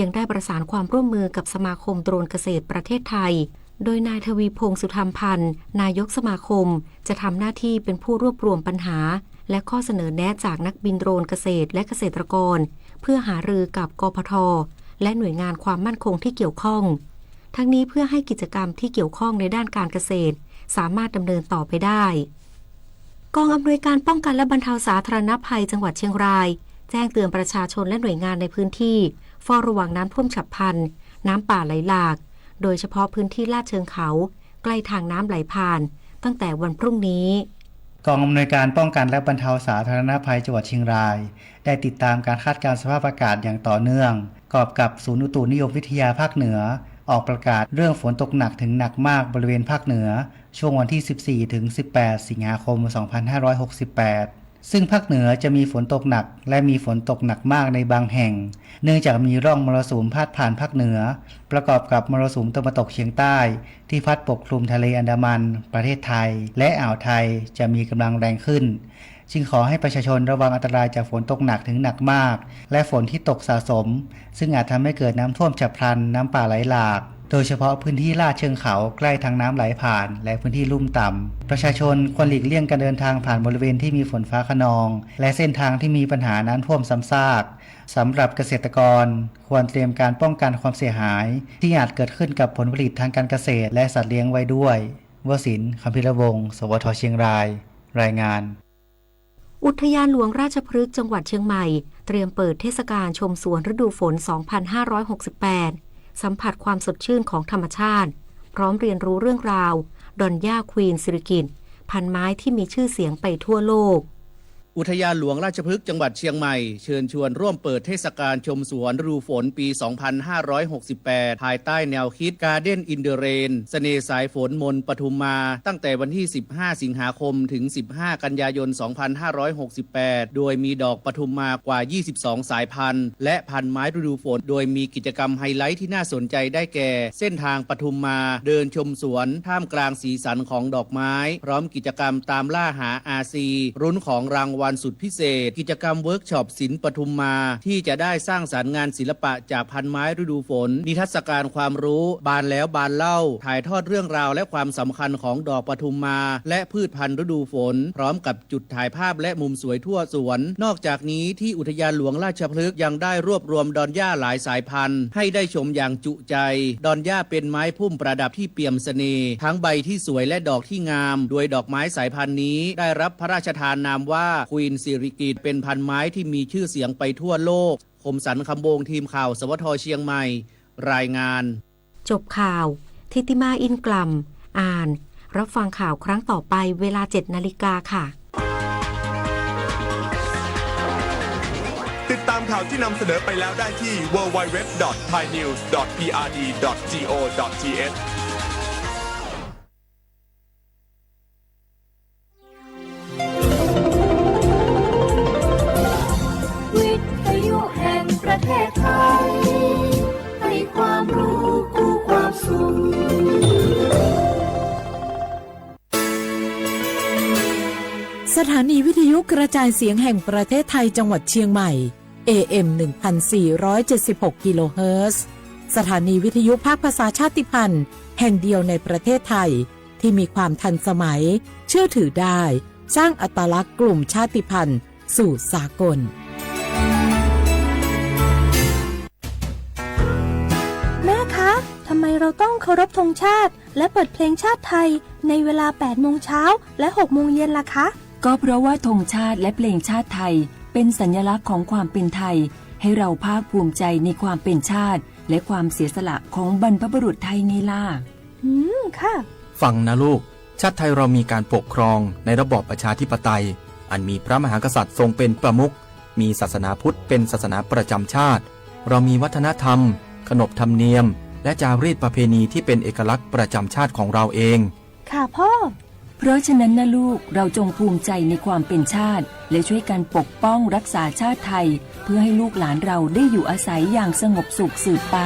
ยังได้ประสานความร่วมมือกับสมาคมโดรนเกษตรประเทศไทยโดยนายทวีพงษ์สุธรรมพันธ์นายกสมาคมจะทำหน้าที่เป็นผู้รวบรวมปัญหาและข้อเสนอแนะจากนักบินโดรนเกษตรและเกษตรกรเพื่อหารือกับกพท.และหน่วยงานความมั่นคงที่เกี่ยวข้องทั้งนี้เพื่อให้กิจกรรมที่เกี่ยวข้องในด้านการเกษตรสามารถดำเนินต่อไปได้กองอำนวยการป้องกันและบรรเทาสาธารณภัยจังหวัดเชียงรายแจ้งเตือนประชาชนและหน่วยงานในพื้นที่เฝ้าระวังน้ำท่วมฉับพลันน้ำป่าไหลหลากโดยเฉพาะพื้นที่ลาดเชิงเขาใกล้ทางน้ำไหลผ่านตั้งแต่วันพรุ่งนี้กองอำนวยการป้องกันและบรรเทาสาธารณภัยจังหวัดเชียงรายได้ติดตามการคาดการณ์สภาพอากาศอย่างต่อเนื่องกอบกับศูนย์อุตุนิยมวิทยาภาคเหนือออกประกาศเรื่องฝนตกหนักถึงหนักมากบริเวณภาคเหนือช่วงวันที่ 14 ถึง 18 สิงหาคม 2568 ซึ่งภาคเหนือจะมีฝนตกหนักและมีฝนตกหนักมากในบางแห่งเนื่องจากมีร่องมรสุมพาดผ่านภาคเหนือประกอบกับมรสุมตะวันตกเฉียงใต้ที่พัดปกคลุมทะเลอันดามันประเทศไทยและอ่าวไทยจะมีกำลังแรงขึ้นจึงขอให้ประชาชนระวังอันตรายจากฝนตกหนักถึงหนักมากและฝนที่ตกสะสมซึ่งอาจทำให้เกิดน้ำท่วมฉับพลันน้ำป่าไหลหลากโดยเฉพาะพื้นที่ลาดเชิงเขาใกล้ทางน้ำไหลผ่านและพื้นที่ลุ่มต่ำประชาชนควรหลีกเลี่ยงการเดินทางผ่านบริเวณที่มีฝนฟ้าคะนองและเส้นทางที่มีปัญหาน้ำท่วมซ้ำซากสำหรับเกษตรกรควรเตรียมการป้องกันความเสียหายที่อาจเกิดขึ้นกับผลผลิตทางการเกษตรและสัตว์เลี้ยงไว้ด้วยวศินทร์ คำพิรวงศ์สวท.เชียงรายรายงานอุทยานหลวงราชพฤกษ์จังหวัดเชียงใหม่เตรียมเปิดเทศกาลชมสวนฤดูฝน 2568 สัมผัสความสดชื่นของธรรมชาติพร้อมเรียนรู้เรื่องราวดอนย่าควีนสิริกิติ์พันไม้ที่มีชื่อเสียงไปทั่วโลกอุทยานหลวงราชพฤกษ์จังหวัดเชียงใหม่เชิญชวนร่วมเปิดเทศกาลชมสวนฤดูฝนปี 2568 ภายใต้แนวคิด Garden in the Rain เสน่ห์สายฝนมนปทุมมาตั้งแต่วันที่ 15 สิงหาคมถึง 15 กันยายน 2568 โดยมีดอกปทุมมากว่า 22 สายพันธุ์และพันไม้ฤดูฝนโดยมีกิจกรรมไฮไลท์ที่น่าสนใจได้แก่เส้นทางปทุมมาเดินชมสวนท่ามกลางสีสันของดอกไม้พร้อมกิจกรรมตามล่าหาอาซีรุ้นของรางวัลสุดพิเศษกิจกรรมเวิร์กช็อปศิลป์ปทุมมาที่จะได้สร้างสรรค์งานศิลปะจากพันไม้ฤดูฝนนิทรรศการความรู้บานแล้วบานเล่าถ่ายทอดเรื่องราวและความสำคัญของดอกปทุมมาและพืชพันธุ์ฤดูฝนพร้อมกับจุดถ่ายภาพและมุมสวยทั่วสวนนอกจากนี้ที่อุทยานหลวงราชพฤกษ์ยังได้รวบรวมดอนหญ้าหลายสายพันธุ์ให้ได้ชมอย่างจุใจดอนหญ้าเป็นไม้พุ่มประดับที่เปี่ยมเสน่ห์ทั้งใบที่สวยและดอกที่งามโดยดอกไม้สายพันธุ์นี้ได้รับพระราชทานนามว่าควีนสิริกิติ์เป็นพันไม้ที่มีชื่อเสียงไปทั่วโลกคมสันต์ คำโบงทีมข่าวสวท.เชียงใหม่รายงานจบข่าวทิติมาอินกลัมอ่านรับฟังข่าวครั้งต่อไปเวลา 7:00 น.ค่ะติดตามข่าวที่นำเสนอไปแล้วได้ที่ www.thainews.prd.go.thวิทยุแห่งประเทศไทยให้ความรู้คู่ความสุขสถานีวิทยุกระจายเสียงแห่งประเทศไทยจังหวัดเชียงใหม่ AM 1476 กิโลเฮิรตซ์สถานีวิทยุภาคภาษาชาติพันธุ์แห่งเดียวในประเทศไทยที่มีความทันสมัยเชื่อถือได้สร้างอัตลักษณ์กลุ่มชาติพันธุ์สู่สากลแม่คะทำไมเราต้องเคารพธงชาติและเปิดเพลงชาติไทยในเวลา 8 โมงเช้าและ 6 โมงเย็นล่ะคะก็เพราะว่าธงชาติและเพลงชาติไทยเป็นสัญลักษณ์ของความเป็นไทยให้เราภาคภูมิใจในความเป็นชาติและความเสียสละของบรรพบุรุษไทยไงล่ะค่ะฟังนะลูกชาติไทยเรามีการปกครองในระบอบประชาธิปไตยอันมีพระมหากษัตริย์ทรงเป็นประมุขมีศาสนาพุทธเป็นศาสนาประจำชาติเรามีวัฒนธรรมขนบธรรมเนียมและจารีตประเพณีที่เป็นเอกลักษณ์ประจำชาติของเราเองค่ะพ่อเพราะฉะนั้นนะลูกเราจงภูมิใจในความเป็นชาติและช่วยกันปกป้องรักษาชาติไทยเพื่อให้ลูกหลานเราได้อยู่อาศัยอย่างสงบสุขสืบไป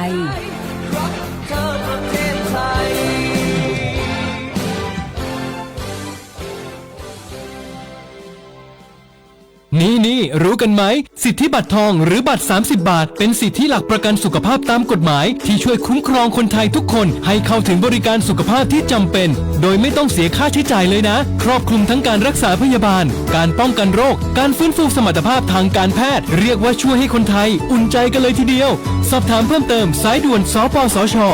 นี่รู้กันไหมสิทธิบัตรทองหรือบัตร30 บาทเป็นสิทธิหลักประกันสุขภาพตามกฎหมายที่ช่วยคุ้มครองคนไทยทุกคนให้เข้าถึงบริการสุขภาพที่จำเป็นโดยไม่ต้องเสียค่าใช้จ่ายเลยนะครอบคลุมทั้งการรักษาพยาบาลการป้องกันโรคการฟื้นฟูสมรรถภาพทางการแพทย์เรียกว่าช่วยให้คนไทยอุ่นใจกันเลยทีเดียวสอบถามเพิ่มเติมสายด่วนสปสช1330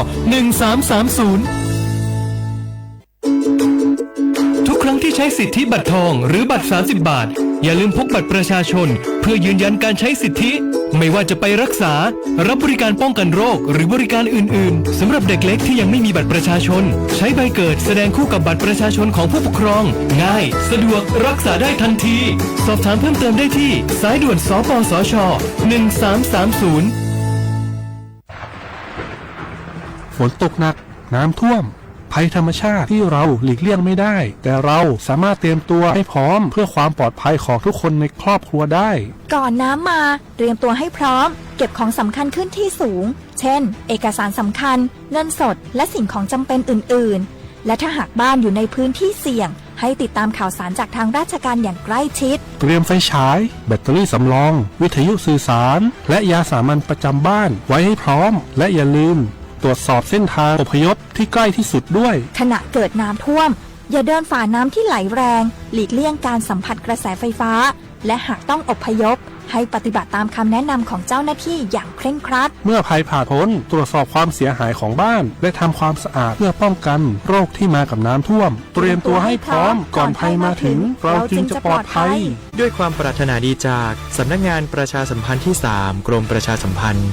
ทุกครั้งที่ใช้สิทธิบัตรทองหรือบัตร30 บาทอย่าลืมพกบัตรประชาชนเพื่อยืนยันการใช้สิทธิไม่ว่าจะไปรักษารับบริการป้องกันโรคหรือบริการอื่นๆสำหรับเด็กเล็กที่ยังไม่มีบัตรประชาชนใช้ใบเกิดแสดงคู่กับบัตรประชาชนของผู้ปกครองง่ายสะดวกรักษาได้ทันทีสอบถามเพิ่มเติมได้ที่สายด่วนสปสช1330ฝนตกหนักน้ำท่วมภัยธรรมชาติที่เราหลีกเลี่ยงไม่ได้แต่เราสามารถเตรียมตัวให้พร้อมเพื่อความปลอดภัยของทุกคนในครอบครัวได้ก่อนน้ำมาเตรียมตัวให้พร้อมเก็บของสำคัญขึ้นที่สูงเช่นเอกสารสำคัญเงินสดและสิ่งของจำเป็นอื่นๆและถ้าหากบ้านอยู่ในพื้นที่เสี่ยงให้ติดตามข่าวสารจากทางราชการอย่างใกล้ชิดเตรียมไฟฉายแบตเตอรี่สำรองวิทยุสื่อสารและยาสามัญประจำบ้านไว้ให้พร้อมและอย่าลืมตรวจสอบเส้นทางอพยพที่ใกล้ที่สุดด้วยขณะเกิดน้ำท่วมอย่าเดินฝ่าน้ำที่ไหลแรงหลีกเลี่ยงการสัมผัสกระแสไฟฟ้าและหากต้องอพยพให้ปฏิบัติตามคำแนะนำของเจ้าหน้าที่อย่างเคร่งครัดเมื่อภัยผ่านพ้นตรวจสอบความเสียหายของบ้านและทำความสะอาดเพื่อป้องกันโรคที่มากับน้ำท่วมเตรียมตัวให้พร้อมก่อนภัยมาถึงเราจึงจะปลอดภัยด้วยความปรารถนาดีจากสำนักงานประชาสัมพันธ์ที่3กรมประชาสัมพันธ์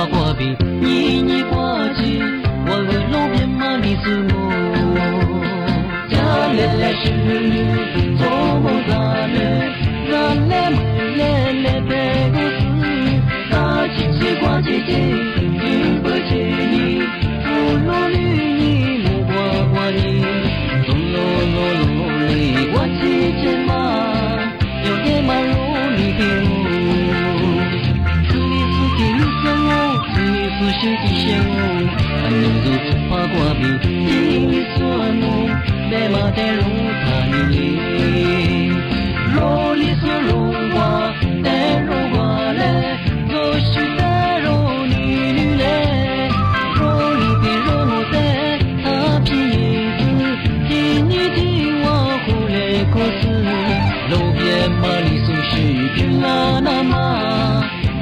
过比你过去我的路边嘛你是我家里来是做梦啥呢咱来没来来白故事大气气挂姐姐听不见你不落绿你莫挂挂你咚隆隆隆哩我去见嘛有点嘛路你给我是的是的线路，俺能走爬过比你所弄，白马带路他你罗里所路过，带路过来，我是带路你来，罗里比罗木在他皮子，听你听我胡来故事，路边马里总是平安那嘛，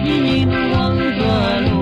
你能往左路。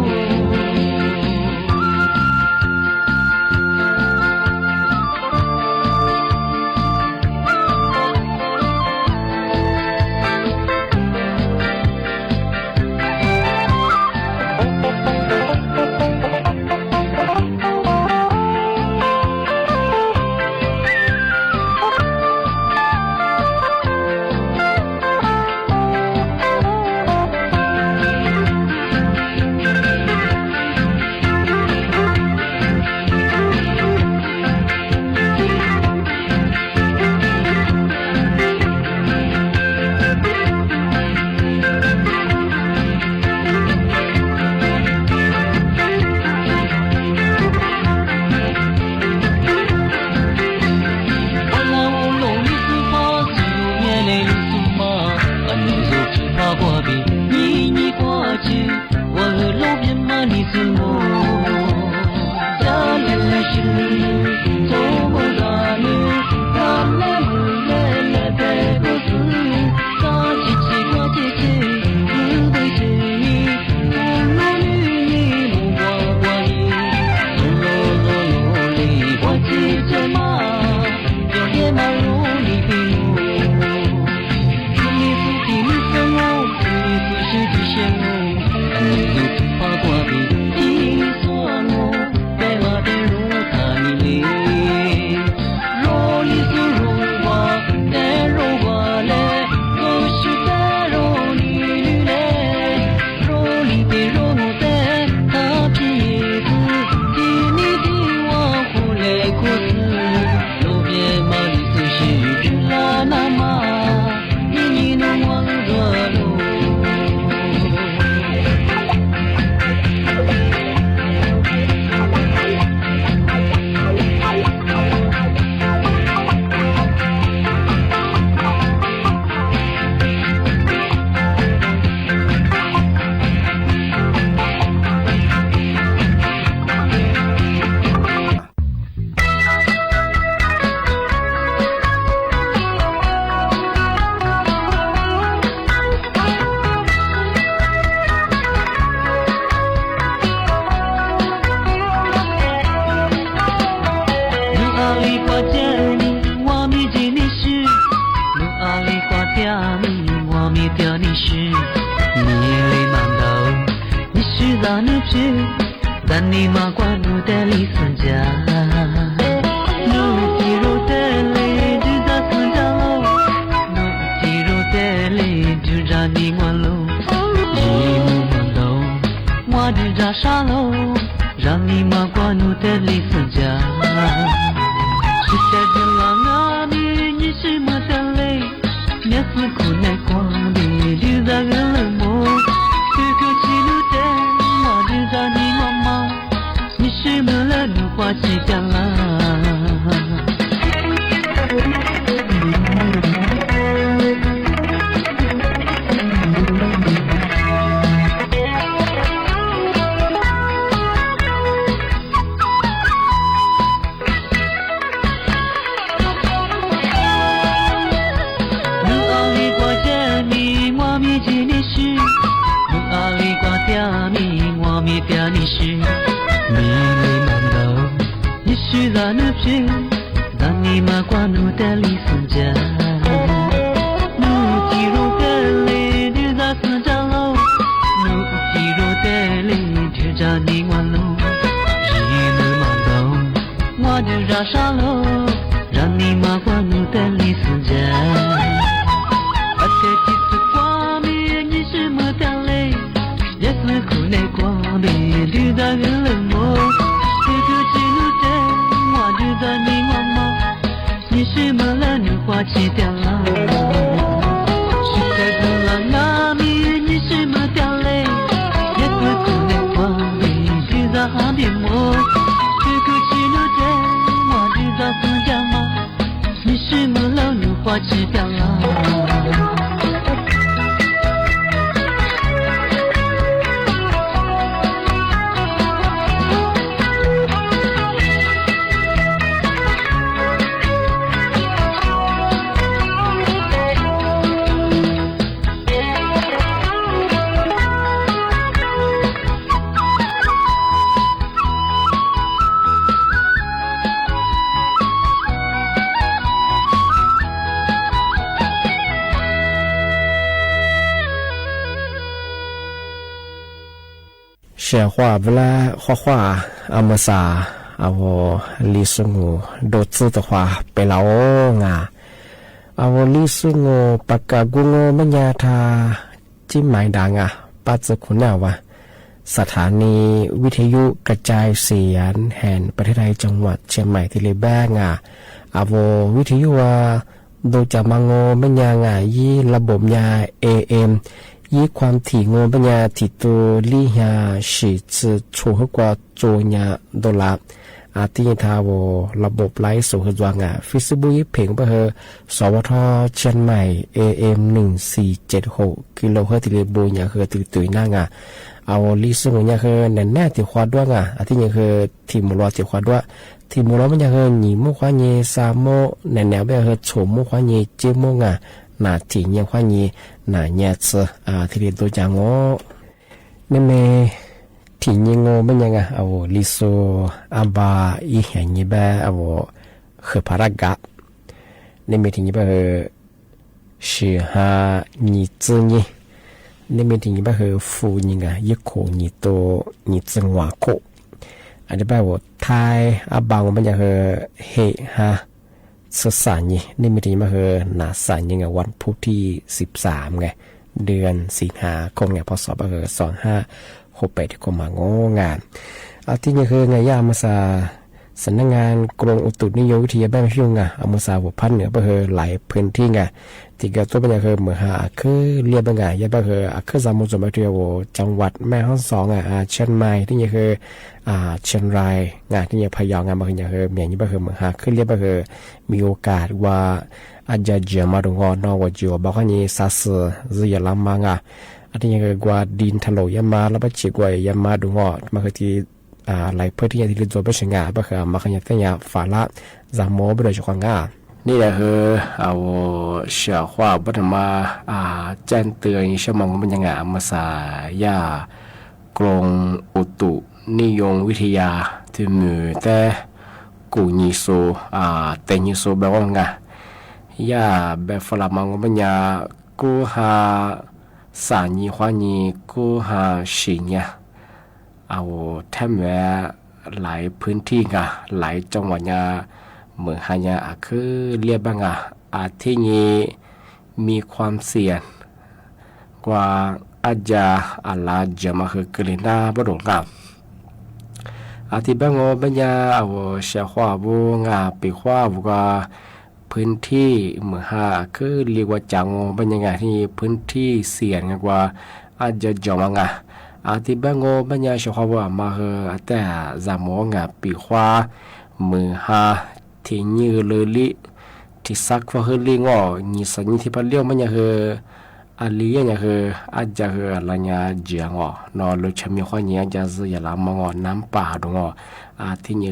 沙漏，让你麻瓜怒的离死家。而且几次光明，你是么掉泪，也是苦内光明，绿的人冷漠，这个记录的我就在你妈妈，你是么了女花期掉了。哈别莫，这个记录的我知道不掉吗？你是么老女花吃掉了？写画不啦，画画阿么啥啊我历史我都知的话被老啊啊我历史我ปากกากู我ไม่ยาทาจิ้มหมายดังอ่ะปัจจุบันน่ะว่าสถานีวิทยุกระจายเสียงแห่งประเทศไทยจังหวัดเชียงใหม่ที่เลแบงอ่ะอาโววิทยุว่าดูจากมังโงไม่ยางอ่ะยี่ระบบยา AMยี่ความถี่งปัญญาที่ตัวลี่ยาสิจะช่วยกว่าโจญาดอลลาร์อาทิตย์ทาวระบบไลฟ์สู่หัวงาฟิสิบุยเพ่งไปเหอสวทเชียงใหม่ AM 1476กิโลเฮิรตซ์ที่เลโบยาคือตุยหน้างาเอาลิซึ่งเนี่ยคือแน่แน่ที่ควาด้วยงาอาทิตย์เนี่ยคือที่มุลวที่ควาด้วยที่มุลวมันเนี่ยคือหนีมุขวานีสามโมแน่แน่ไปคือโฉมมุขวานีเจโมงานาที่เนี่ยควานีนาเนี่ยที่เลตัวจางโง่นั่นเองที่ยิงโง่เป็นยังไงเอาลิโซอาบาอีเห็นยี่แบบเอาเขพารากะนี่มีที่ยี่แบบ是哈你子你那边的ยี่แบบฟูยิงยี่โคยี่โตยี่จังหวะโคอันนี้แบบว่าไทยอาบางมันจะเฮฮะสุดสันยี่นี่มีที่ยี่แบบนาสันยิงวันพุธที่13ไงเดือนสิงหาคมเนี่ยพศ2568ที่ก็มางงานอาที่นี่คือไงย่ามาซาสำนักงานกรมอุตุนิยมวิทยาบ้านพิยุงอามาซาหัวพันเหนือไปหลายพื้นที่ไงที่เกิดตัวเป็นอย่างเหมือนคือเรียบไงย่าไปคือสามุทรมาเที่ยวจังหวัดแม่ฮ่องสองเชียงใหม่ที่นี่คือเชียงรายงานที่นี่พะเยางานมาคืออย่างเหมือนยี่ไปเหมือนคือเรียบไปมีโอกาสว่าอาจจะเจอมาดูงอนอกว่าจีวบอกว่านี่ซาสึจะยาลามังอันนี้ยังกว่าดินถล่มยามาแล้วไปจีกว่ายามาดูงอมาคือที่หลายพื้นที่ที่เราไปเชียงาไปคือมาคือที่นี่ฝาละจามโมไปโดยเฉพาะงานี่แหละคือเอาเชื่อว่าบัตรมาแจ้งเตือนชั่วโมงมันยังไงมาสายากรมอุตุนิยมวิทยาที่มือแต่กูนิโซเตนิโซแบบว่าไงย่าแบบฝรั่งมันเป็นยากูหาสานีขวานีกูหาสิญญาเอาแทบแม้หลายพื้นที่ไงหลายจังหวัดเนี่ยเหมือนหายาคือเรียบบ้างที่นี้มีความเสี่ยงกว่าอาจจะอะไรจะมาคือกลิ่นหน้าบดุกับที่บางบัญญาเอาเสียขวาบุงปีขวาบุกพื้นที่เหมือนคือเรียกว่าจังเป็นยังไงที่พื้นที่เสี่ยงกว่าอาจจะจอมังที่บางบัญญัติชาวบ้านมาแต่จามองปีขวามือที่ยือเลยลิที่สักว่าลิงนี่สัญญาที่พันเลี้ยวมันยังอันเลี้ยงอาจจะอะไรเนี่ยเจียงนอลุชมีข้อนี้จะจะยาลามงน้ำป่าดงที่นี่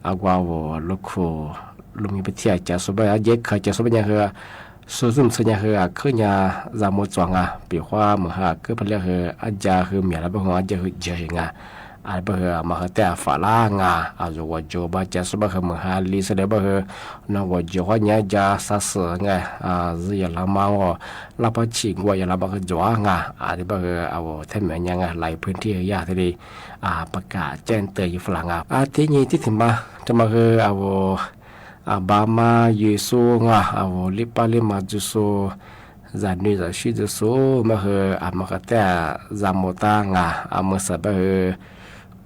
อากว่าลูกครูลุงมีไปเที่ยวจะสบายเย็กจะสบายยังสุดสัญญาคือยาจามจวงปีว่าเหมือนคือพันเลี้ยอาจจะเมียแล้วบางคนอาจจะเจียง อาเบอร์มาแต่ฝรั่งอาจว่าจะบาจะสุบะมาหาลิสเดบะนว่าจะว่าเนี่ยจะสัสไงจะยาลามาว่าลาปชิงว่ายาลาบะจัวงอาเบอร์เอาเทมยังหลายพื้นที่ยาทีดีประกาศแจ้งเตือนฝรั่งที่นี้ที่ถึงมาจะมาเอาบามายูซูเอาลิปาลิมาจูซูจานนี้จะชิจูซูมามาแต่จามตางมาสับ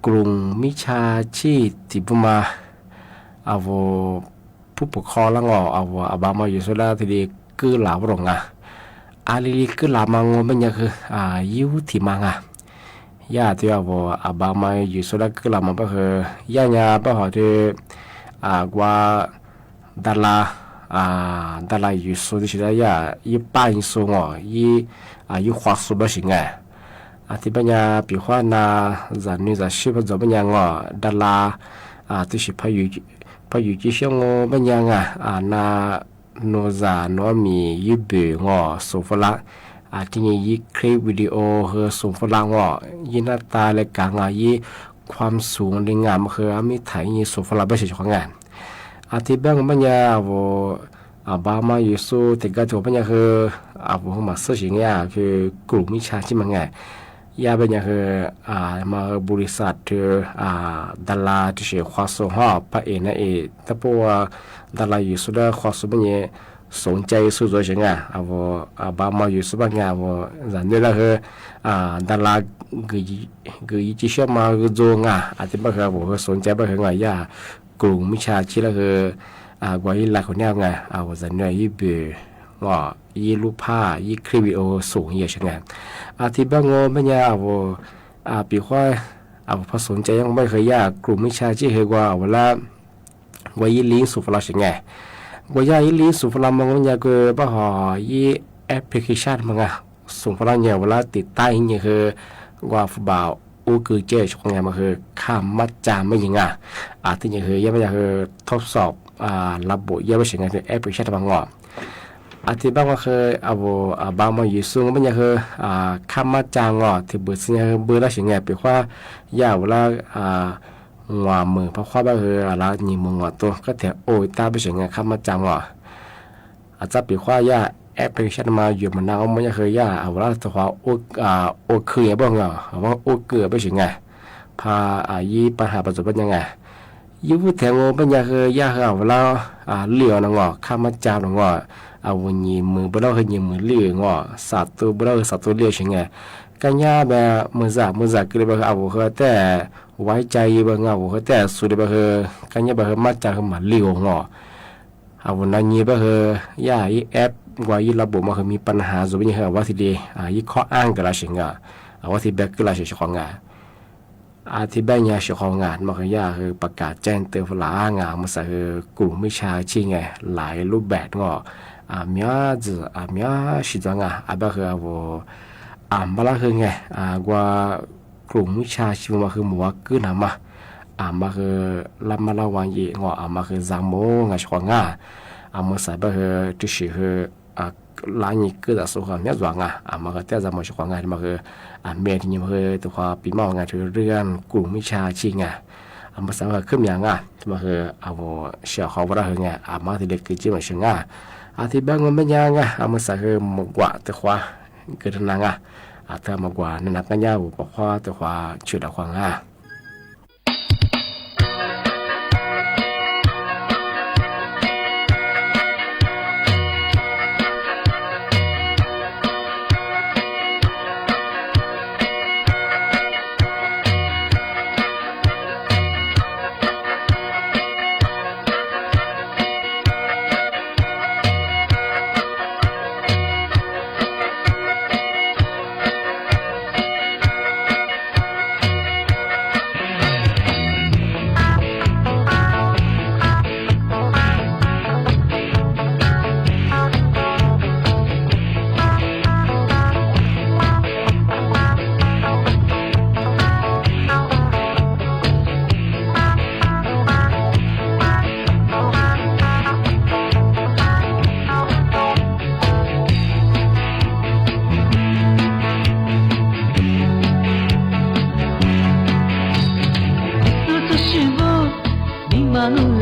กรุงมิชาชีติบุมาเอาผู้ปกครองแล้วเอาบามาอยู่สุดาทีเดียคือหลาวรงอาลีคือหลามังมันยังคือยิวที่มังยาที่เอาบามาอยู่สุดาคือหลามังก็คือย่าก็หอที่กว่าดาราอยู่สุดที่สุดยายี่ป้ายสูงยี่ขวาสุดไม่สิงที่ปัญญาปีว่านาจากนี้จากชีพจะปัญญางดาราที่สิพายุที่เชียงปัญญางนาโนจาโนมียี่เบืสุฟละที่นี่ยี่คลิปวิดีโอเฮสุฟละยี่หน้าตาและกางยี่ความสูงในงานมันคือมีถ่ายยี่สุฟละไม่ใช่ของงานที่แบงปัญญาบามาอยู่สู้แต่ก็ถือปัญญาคือมาซื้อสิ่งนี้คือกลุ่มมิชาชีพมันไงยาเป็นอย่างคือมาบริษัทดาราที่เชื่อความสงบพระเอกนั่นเองแต่พวกดาราอยู่สุดาความสงบเนี่ยสนใจสุดๆใช่ไหมบามาอยู่สุดบางอย่างอย่างนี้แล้วคือดาราคือที่เชื่อมาคือโจงที่บางครั้งผมสนใจบางครั้งยากลุ่มมิชาชีพแล้วคือกว่าอีหลักคนนี้ไงอย่างนี้ยี่เบื่อยี่รูปผ้ายี่คลิปวิดีโอสูงเยอะใช่ไหมที่บางไม่ยากปีว่าพอสนใจยังไม่เคยยากกลุ่มมิชาชีพเหว่าเวลายี่ลิงสุฟลาใช่ไหมว่ายี่ลิงสุฟลามันก็ยากบ้าหอยี่แอปพลิเคชันมันสุฟลาเนี่ยเวลาติดตั้งเนี่ยคือว่าฟุตบอลคือเจ้าช่วงไงมันคือข้ามมัดจามไม่ยิงที่เนี่ยคือยังไม่อยากคือทดสอบระบบยังไม่ใช่ไงคือแอปพลิเคชันบางที่บางว่าคือบางมาอยู่สูงมันยังคือข้ามมาจางที่เบอร์สิ่งเบอร์ละสิ่งไงเป็นว่ายาวละหัวมือเพราะว่าบางคืออะไรยิงมือตัวก็แต่โอ้ยตาเป็นสิ่งไงข้ามมาจางอาจจะเป็นว่ายาแอปพลิเคชันมาอยู่มันนานมันยังคือยาละตัวโอ้คือยังบ้างว่าโอ้เกลือเป็นสิ่งไงพายี่ปัญหาประสบเป็นยังไงยี่พูดแทงเป็นยังคือยาคือละเหลี่ยวนะข้ามมาจางนะวันนี้มือบ่เราเห็นยังมือเลี้ยงสัตว์ตัวบ่เราสัตว์ตัวเลี้ยงใช่ไงกันยาแบบมือจากก็เลยบ่เขาแต่ไว้ใจบ่เขาแต่สุดบ่กันยาบ่มาจากมาเลี้ยงวันนี้บ่ยาอีแอปว่าอีระบบมันมีปัญหาซุบนี่ว่าสิดีอีข้ออ้างก็ละใช่ไงว่าสิแบกก็ละใช่ของงานที่แบงยาใช่ของงานมันก็ยาคือประกาศแจ้งเตือนฝรั่งมันใส่กลุ่มมิชาชีไงหลายรูปแบบ苗子苗西装不和我不拉和ไงว่ากลุ่มวิชาชีวมาคือหมัวกืนมามาคือลำมาละวันยี่มาคือจามโมงช่วงมาใส่บะคือที่ชื่อหลายนี่ก็จะสุขเนี่ยจวงมาคือแต่จามโมช่วงมาคือเมียที่นี่คือตัวปีมองคือเรื่องกลุ่มวิชาชีไงมาใส่คือขึ้นอย่างมาคือเชื่อเขาว่าคือไงมาที่เด็กคือจีมาเชื่อที่บางคนไม่ยังมาใส่คือมกว่าแต่ว่าเกิดนางถ้ามากว่านั่นนักกันยาวบอกว่าแต่ว่าชื่อดาวควาง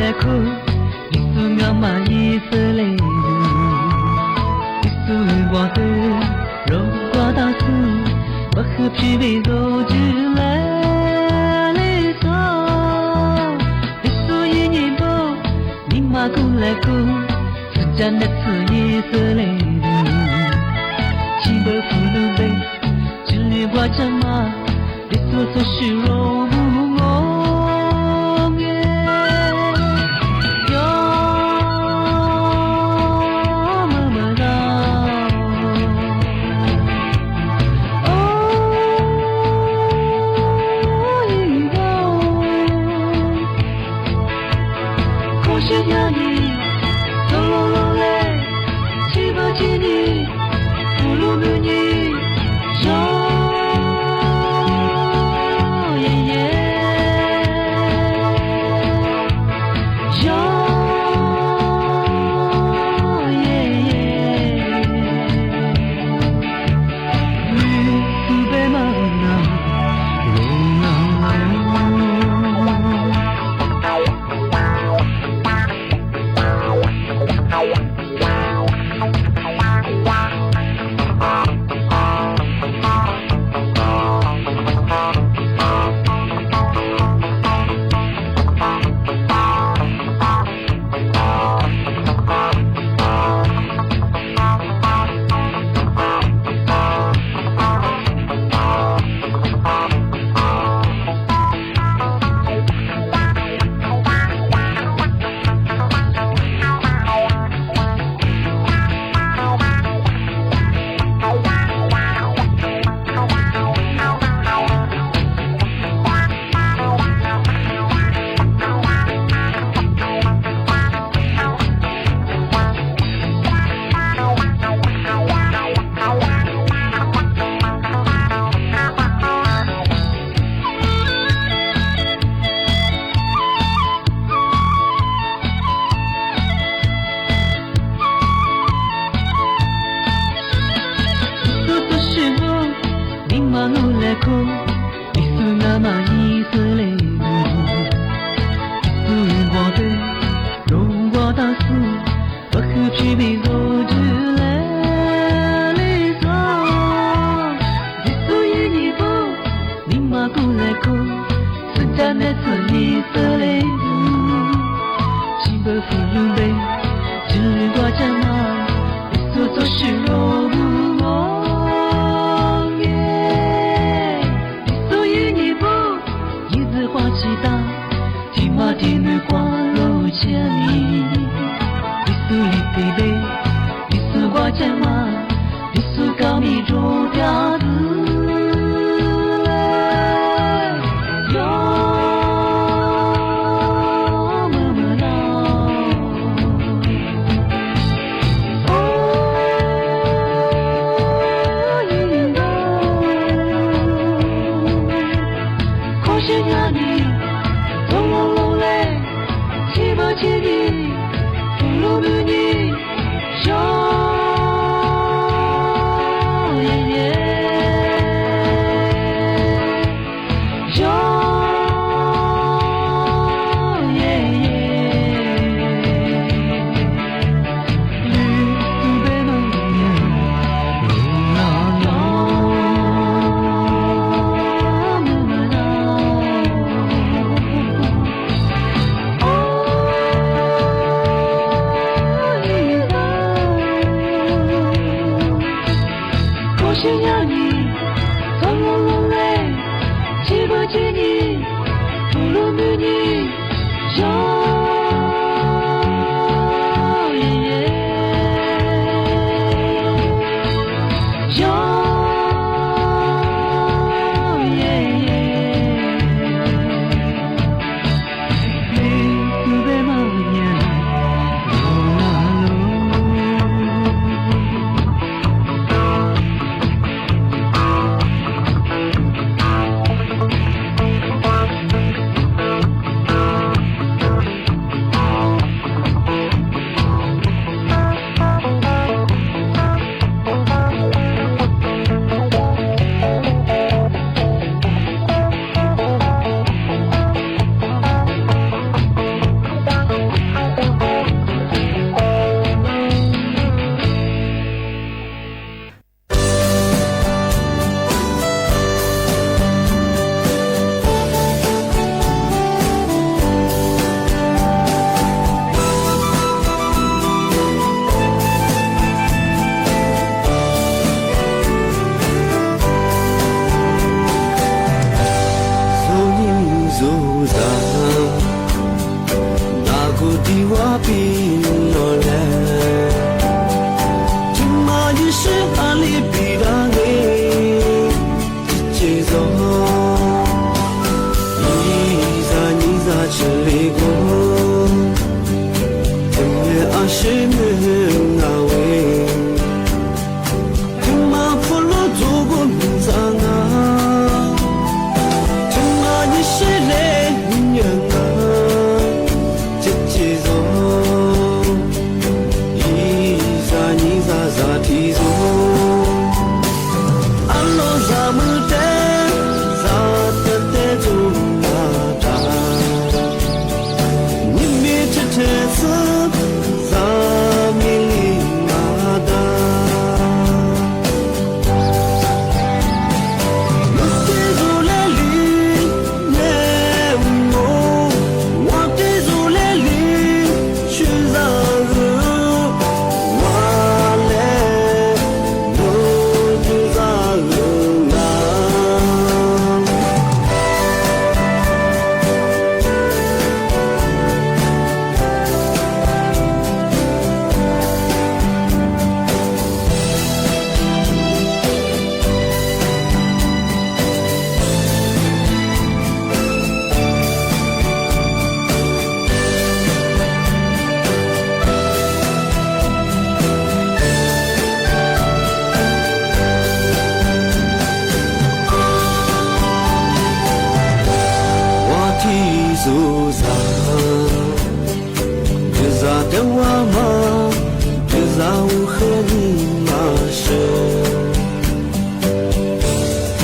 레코 리스가 많이 설레는 리스와드 로과다스 막흡시 비도질레 리소 리스이니보 니마굴레코 수잔네스니 설레는 집을 부르베 진리와 자마 리소소 시로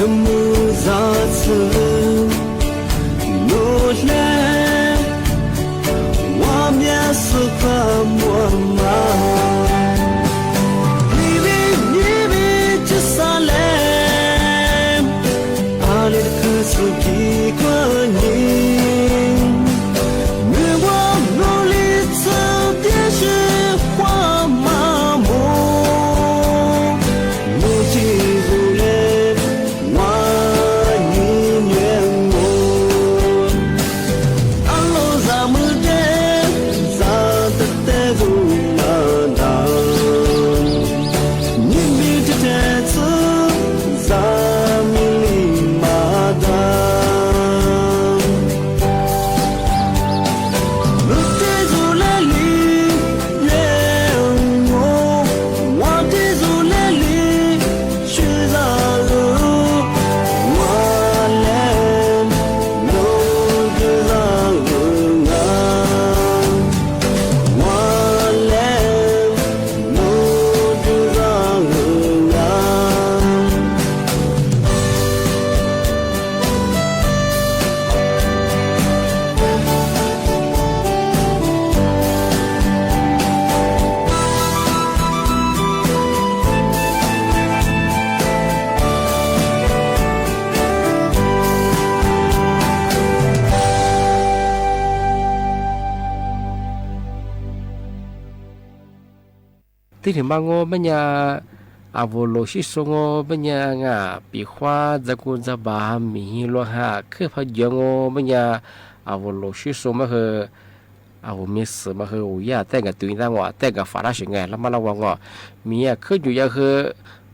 mu za tsu no le wa mya su ka mo ma ni bi chu sa le ale ku su ki ko ni me wa no li tsu bie shi hua ma mo mo ji zu le wa ni nian mo alo za mu de za de de zu na na ni mi de de zu za mi li ma da lu de zu le li ye mo wa de zu le li shi za lu wa le no de za lu nga wa le no de za lu ngaที่ถึงบางโง่ปัญญาอาวโลชิสโง่ปัญญางาปีขวาจะกุนจะบามีฮิโลหะคือพะยงโง่ปัญญาอาวโลชิสมาคืออาวมีสมาคืออุยาแต่กับตุยตั้งว่าแต่กับฝาราชไงแล้วมาระวังว่ามีอ่ะคืออยู่ยาคือ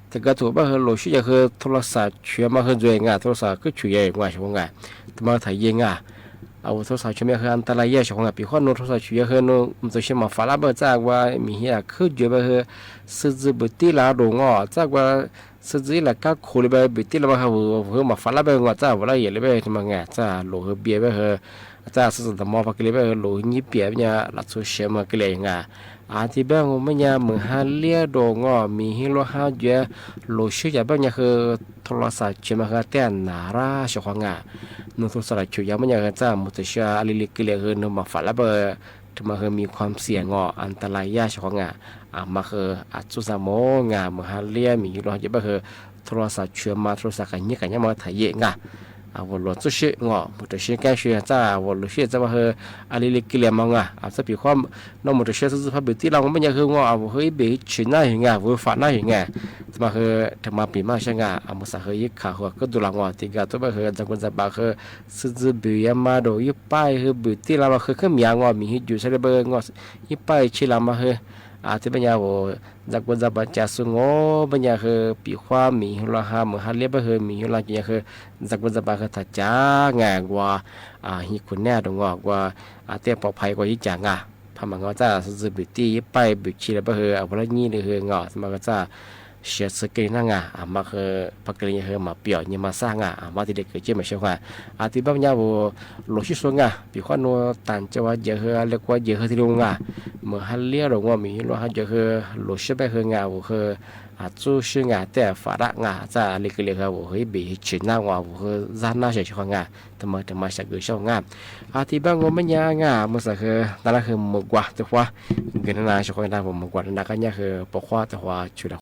แต่ก็ถูกมาคือโลชิยาคือโทรศัพท์เชื่อมาคือด้วยงาโทรศัพท์ก็ช่วยงาช่วงไงแต่มาถ่ายยังงาเอาโทรศัพท์ช่วยคืออันตรายช่วงไงปีขวาโน้ตโทรศัพท์ช่วยคือโน้ตมันจะเชื่อมาฝาราเบอร์จากว่ามีอ่ะคืออยู่มาคือสื่อบุตรลาดงอ่ะจากว่าสื่อละก็คุยไปบุตรละมาคือมาฝาราเบอร์งอ่ะจากว่าละเอียดเลยไปที่มาไงจากโลคือเบียร์ไปคือจากสื่อต่างๆพอกิเลไปโลนี่เบียร์เนี่ยหลักสูตรเชื่อมากิเลงอ่ะอาทิตย์แบบว่าเนี่ยเหมือนฮาเลียดงอ่ะมีฮิโลฮาเจโลชื่ออย่างแบบเนี่ยคือโทรศัพท์เชื่อมาคือแต่นาราช่วงอ่ะนุ่งโทรศัพท์ช่วยอย่างเนี่ยคือจ้ามุตเชียอลิลิกิเลคือนุ่มมาฝาละเบอร์ที่มาคือมีความเสี่ยงอ่ะอันตรายยากช่วงอ่ะมาคืออัศจรรย์โมงอ่ะเหมือนฮาเลียมีฮิโลฮาเจแบบคือโทรศัพท์เชื่อมาโทรศัพท์กันเนี่ยมาถ่ายเองอ่ะ我罗这些我不这些感觉在我罗些怎么和阿里里给了嘛啊这比话那么这些是怕被地了我们也和我我会被去那样啊会发那样啊怎么和他妈比嘛像啊我们啥和一卡和个多了我这个怎么和咱们在把和是指比呀嘛都一摆和被地了嘛和个面我米就是那个我一摆去了嘛和ที่ปัญญาว่าจากวันจับจัสุงอปัญญาคือปีความมีละหามือฮัลเลียบคือมีละกี่คือจากวันจับคือทัดจ้างานกว่าฮิคุณแน่ตรงว่าเตี้ยปลอดภัยกว่ายิ่งจังพามันก็จะสืบบิตีไปบิชีแล้วคือเอาละนี่เลยคืองอมันก็จะเชื่อสกิลนั่งมาคือพักเรียนคือมาเปี่ยวเนี่ยมาสร้างมาที่เด็กเกิดเจ็บมาเชื่อว่าที่ปัญญาว่าหลงชิสงปีความนัวตันจะว่าเยอะคือเรียกว่าเยอะคือที่ลงเมื่อฮัลเลียหลงว่ามีหลงฮัลเยอะคือหลงชิบไปคืองาว่าคือจูชื่องาแต่ฝาระจะเรียกว่าว่าเฮ้ยบีชินหน้าว่าคือจานหน้าเฉยๆงแต่มาสักเกิดช่องที่บ้านว่าไม่ยากมันสักคือนั่นคือหมกว่าแต่ว่าเกิดหน้าเฉยๆได้ผมหมกว่านั่นก็เนี่ยคือปกว่าแต่ว่าชุด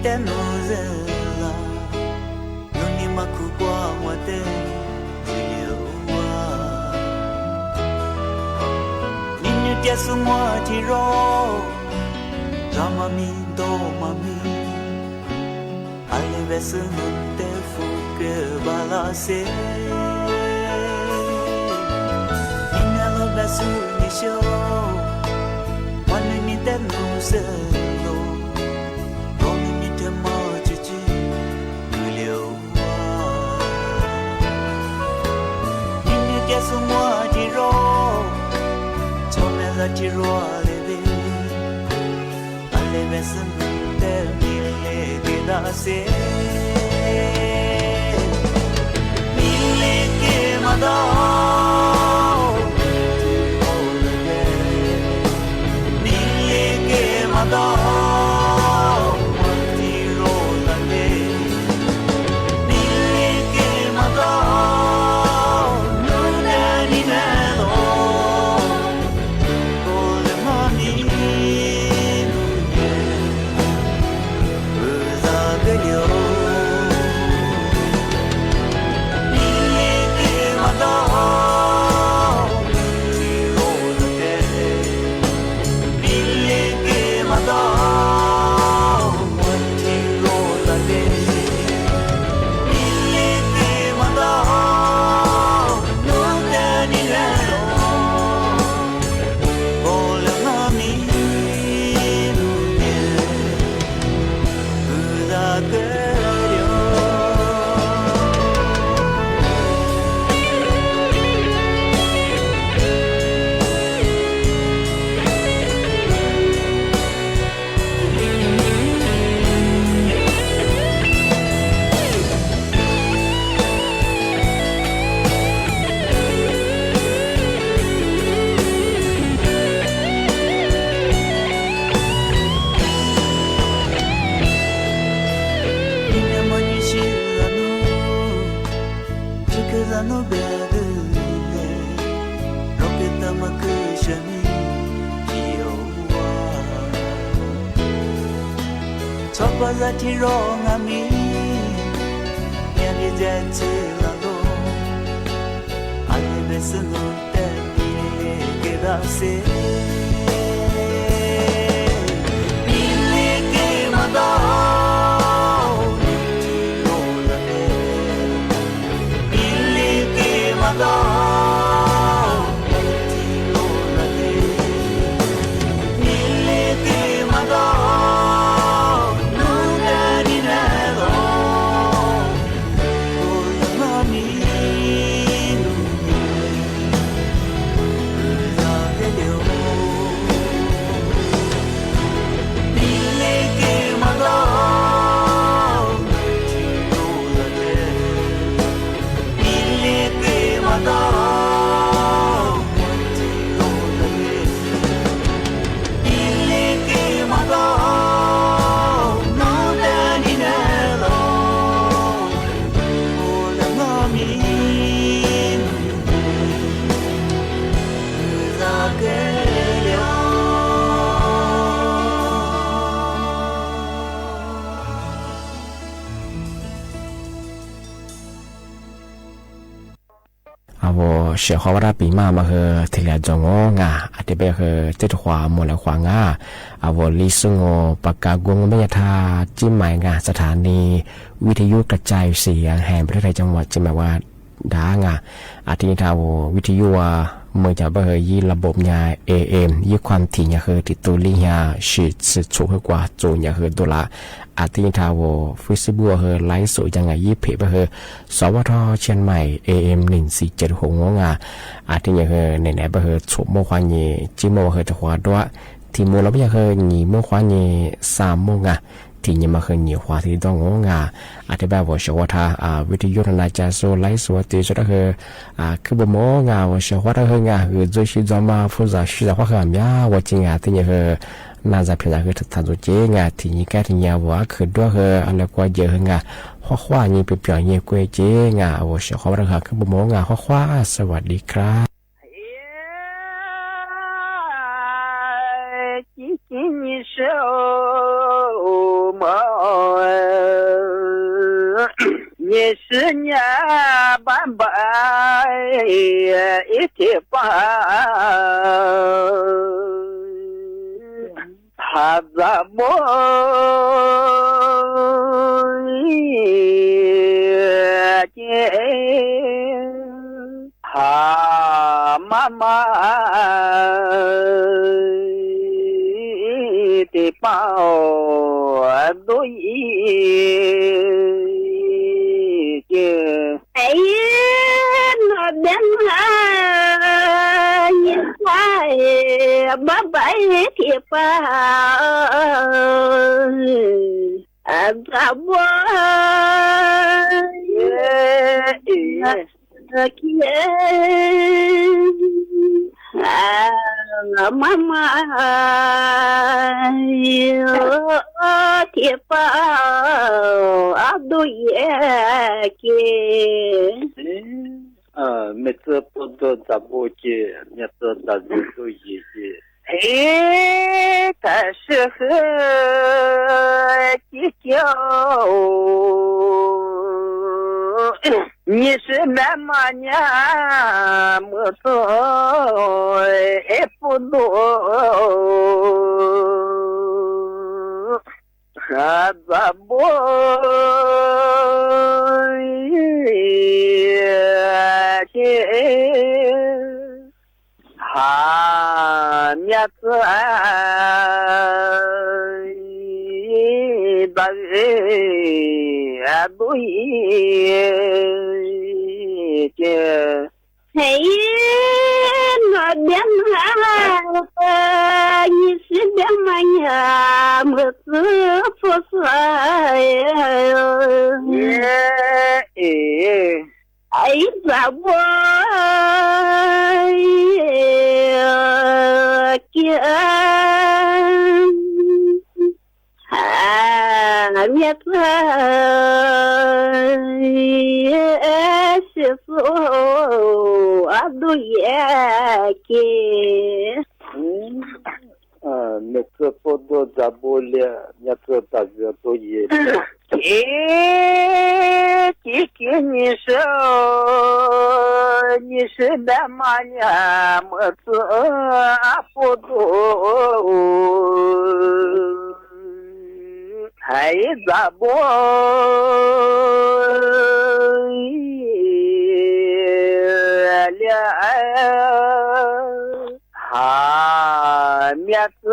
te nozela nuni makukwa mwate ziliwa nini tia sumwa tiro ramami do mami ale vesu te fuke balase inelo vesu nisho wani te nozela Sumwa tiro, chomeza tiro aleve, aleve sumte mille gedase, mille ke madao, mille ke madao, tiro lale, mille ke madao. Tirongami, yami zetsilalo, ale besunu te mille gedase, mille ke madao, tirolale, mille ke madao, tirolale, mille ke madao.เสียขอว่าปีมาคือทีละจงงาอาจจะเป็นคือเจ้าความมลความงาอาวลิซุงปากกากงไม่ยาทาจิ้มหมายงาสถานีวิทยุกระจายเสียงแห่งประเทศไทยจังหวัดจิ้มหมายว่าดางาอาทิตย์ทาววิทยุเมื่อจะไปยีระบบยา AM ยี่ความถี่ยาคือติดตัวลิยาสิสุดสูงกว่าจูนยาคือตัวละอาทิตย์ทาวฟิสิบัวคือไลฟ์สดยังไงยี่เพไปคือสวทเชียงใหม่ AM 1476งาอาทิตย์ยาคือไหนๆไปคือฉุบโมควานยีจิโมคือตะควาด้วยที่มูลเราไม่ยาคือหนีโมควานยี3 โมงาที่ยังมาเคยเหนียวขวาที่ต้องงงาอธิบายว่าชาวท่าวิทยุนาจาโซไลส์วัติสุดคือบ่มงาว่าชาวท่าเฮงาคือโดยชิจอมาฟูซาชิซาว่าขามยาว่าจริงที่ยังคือน่าจะเพียงคือทันตัวเจงาที่นี่แค่ที่ยาว่าคือด้วยคืออะไรกว่าเยอะงาข้อนี้เป็นเพียงเงี้ยกวยเจงาว่าชาวท่าคือบ่มงาข้อสวัสดีครับ你手忙你是年半百一天半，他怎么他妈妈的包都已经哎呀，那边啊，你快把白天吧，怎么妈妈哟，铁包都也给。每次不做咋不接，每次咋就都一接。哎，但是和计较。你是那么年没错，也不多，还怎么还面子的都已经，哎呀，那边啊，你是边嘛呀？么子不是哎，怎么讲？面子是说都也给，那个不多咋不了，那个大家都也给你说，你是那么年么子不多。还怎么了？哈面子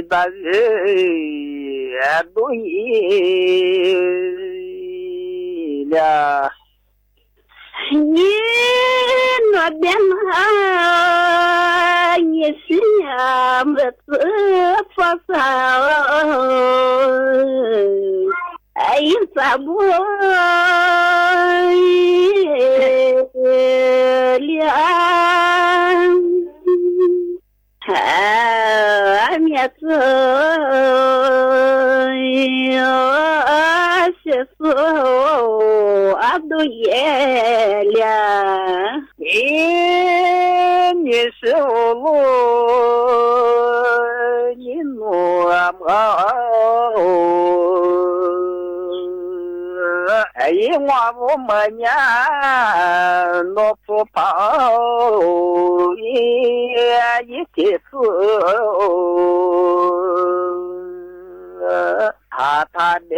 的人都已了。你那边啊，你是呀么子发烧？哎，怎么了？面子是说都也了，你是我，你诺么？哎，我们家老婆跑一起走。他的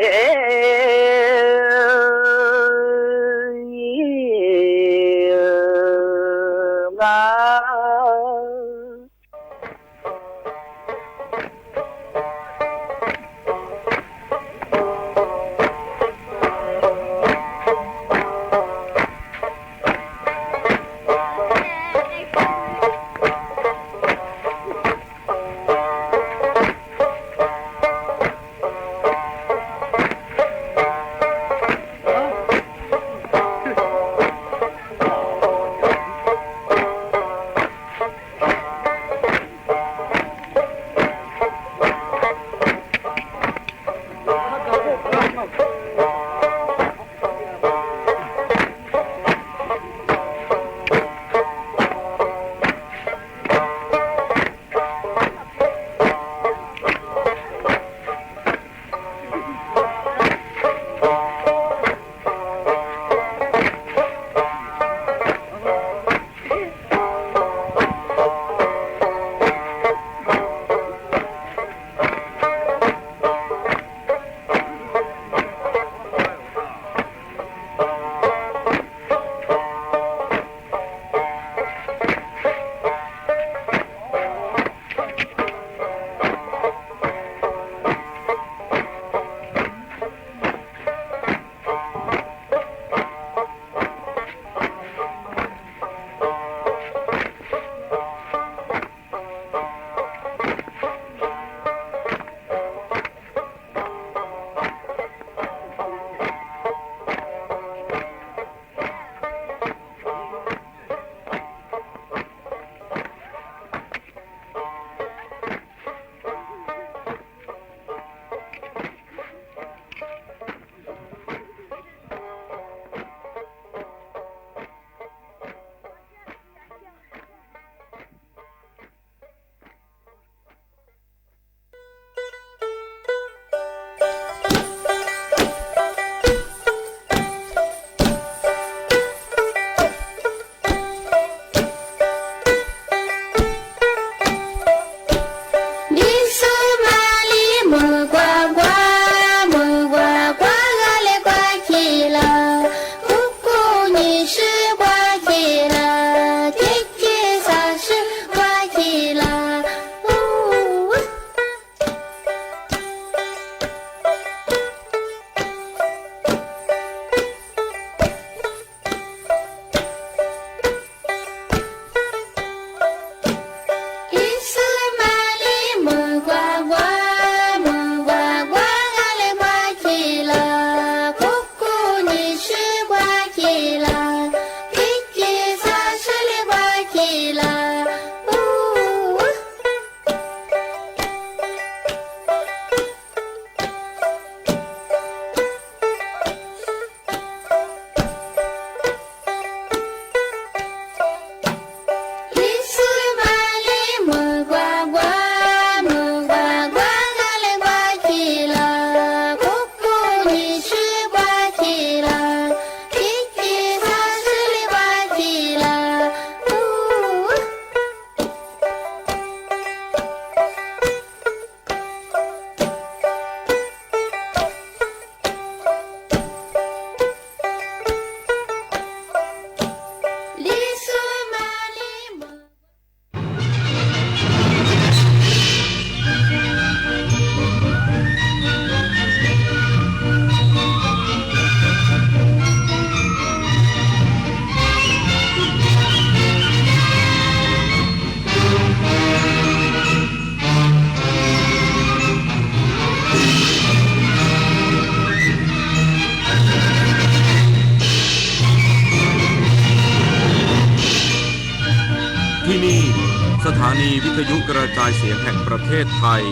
วิทยุกระจายเสียงแห่งประเทศไทย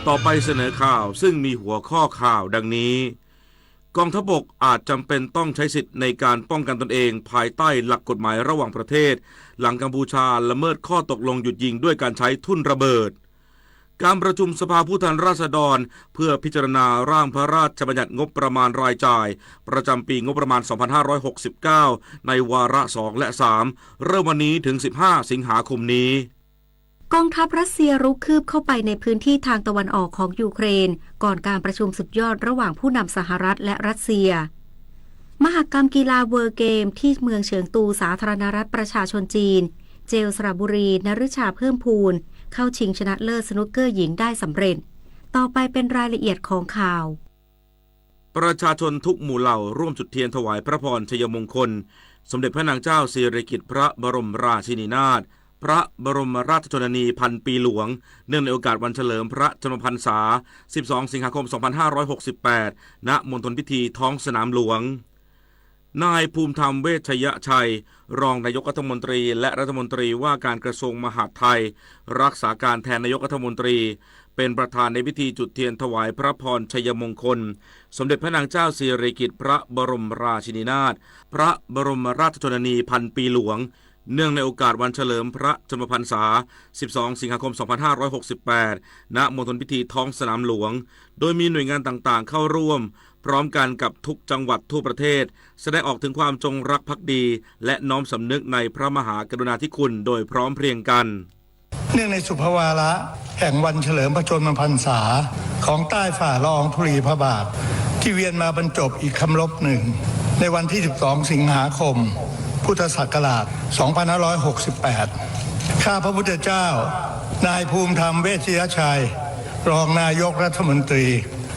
ต่อไปเสนอข่าวซึ่งมีหัวข้อข่าวดังนี้กองทัพบกอาจจำเป็นต้องใช้สิทธิ์ในการป้องกันตนเองภายใต้หลักกฎหมายระหว่างประเทศหลังกัมพูชาละเมิดข้อตกลงหยุดยิงด้วยการใช้ทุ่นระเบิดการประชุมสภาผู้แทนราษฎรเพื่อพิจารณาร่างพระราชบัญญัติงบประมาณรายจ่ายประจำปีงบประมาณ 2569 ในวาระ 2 และ 3 เริ่มวันนี้ถึง 15 สิงหาคมนี้กองทัพรัสเซียรุกคืบเข้าไปในพื้นที่ทางตะวันออกของยูเครนก่อนการประชุมสุดยอดระหว่างผู้นำสหรัฐและรัสเซียมหกรรมกีฬาเวิลด์เกมที่เมืองเฉิงตูสาธารณรัฐประชาชนจีนเจลสระบุรีนฤชาเพิ่มพูนเข้าชิงชนะเลิศสนุกเกอร์หญิงได้สำเร็จต่อไปเป็นรายละเอียดของข่าวประชาชนทุกหมู่เหล่าร่วมจุดเทียนถวายพระพรชัยมงคลสมเด็จพระนางเจ้าสิริกิติ์พระบรมราชินีนาถพระบรมราชชนนีพันปีหลวงเนื่องในโอกาสวันเฉลิมพระชนมพรรษา 12 สิงหาคม 2568 ณ มณฑลพิธีท้องสนามหลวงนายภูมิธรรมเวชยชัยรองนายกรัฐมนตรีและรัฐมนตรีว่าการกระทรวงมหาดไทยรักษาการแทนนายกรัฐมนตรีเป็นประธานในพิธีจุดเทียนถวายพระพรชัยมงคลสมเด็จพระนางเจ้าสิริกิติ์พระบรมราชินีนาถพระบรมราชชนนีพันปีหลวงเนื่องในโอกาสวันเฉลิมพระชนมพรรษา 12 สิงหาคม 2568 ณ มณฑลพิธีท้องสนามหลวงโดยมีหน่วยงานต่างๆเข้าร่วมพร้อมกันกับทุกจังหวัดทั่วประเทศแสดงออกถึงความจงรักภักดีและน้อมสำนึกในพระมหากรุณาธิคุณโดยพร้อมเพรียงกันเนื่องในสุภวาระแห่งวันเฉลิมพระชนมพรรษาของใต้ฝ่าละอองธุลีพระบาทที่เวียนมาบรรจบอีกคำรบหนึ่งในวันที่ 12 สิงหาคมพุทธศักราช 2568 ข้าพระพุทธเจ้านายภูมิธรรมเวชยชัยรองนายกรัฐมนตรี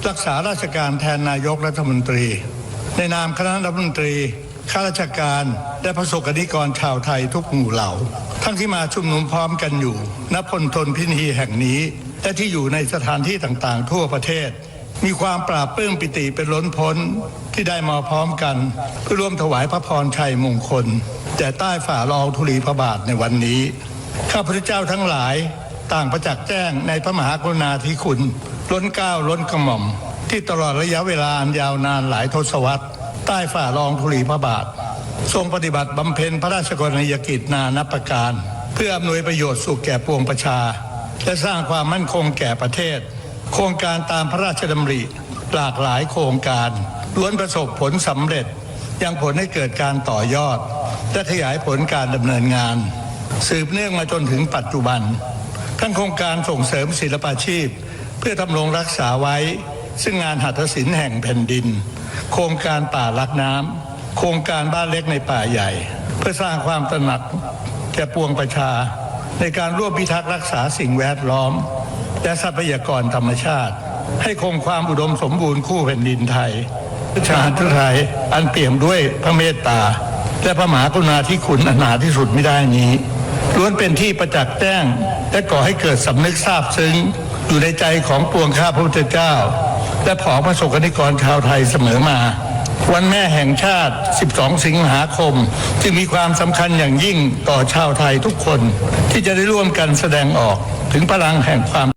รักษาราชการแทนนายกรัฐมนตรีในนามคณะรัฐมนตรีข้าราชการและประสบนิกรชาวไทยทุกหมู่เหล่าทั้งที่มาชุมนุมพร้อมกันอยู่ณพลทนพิธีแห่งนี้และที่อยู่ในสถานที่ต่างๆทั่วประเทศมีความปราบปลื้มปิติเป็นล้นพ้นที่ได้มาพร้อมกันเพื่อร่วมถวายพระพรชัยมงคลแต่ใต้ฝ่าละอองธุลีพระบาทในวันนี้ข้าพเจ้าทั้งหลายต่างประจักษ์แจ้งในพระมหากรุณาธิคุณล้นเกล้าล้นกระหม่อมที่ตลอดระยะเวลาอันยาวนานหลายทศวรรษใต้ฝ่าละอองธุลีพระบาททรงปฏิบัติบำเพ็ญพระราชกรณียกิจนานับประการเพื่ออำนวยประโยชน์สุขแก่ปวงประชาและสร้างความมั่นคงแก่ประเทศโครงการตามพระราชดำริหลากหลายโครงการล้วนประสบผลสำเร็จยังผลให้เกิดการต่อยอดและขยายผลการดำเนินงานสืบเนื่องมาจนถึงปัจจุบันทั้งโครงการส่งเสริมศิลปาชีพเพื่อดำรงรักษาไว้ซึ่งงานหัตถศิลป์แห่งแผ่นดินโครงการป่ารักน้ำโครงการบ้านเล็กในป่าใหญ่เพื่อสร้างความตระหนักแก่ปวงประชาในการร่วมพิทักษ์รักษาสิ่งแวดล้อมและทรัพยากรธรรมชาติให้คงความอุดมสมบูรณ์คู่แผ่นดินไทยชาติไทยอันเปี่ยมด้วยพระเมตตาและพระมหากรุณาธิคุณอันหาที่สุดมิได้นี้ล้วนเป็นที่ประจักษ์แจ้งและก่อให้เกิดสำนึกซาบซึ้งอยู่ในใจของปวงข้าพระพุทธเจ้าและผองประสบนิกรชาวไทยเสมอมาวันแม่แห่งชาติ 12 สิงหาคมจึงมีความสำคัญอย่างยิ่งต่อชาวไทยทุกคนที่จะได้ร่วมกันแสดงออกถึงพลังแห่งความ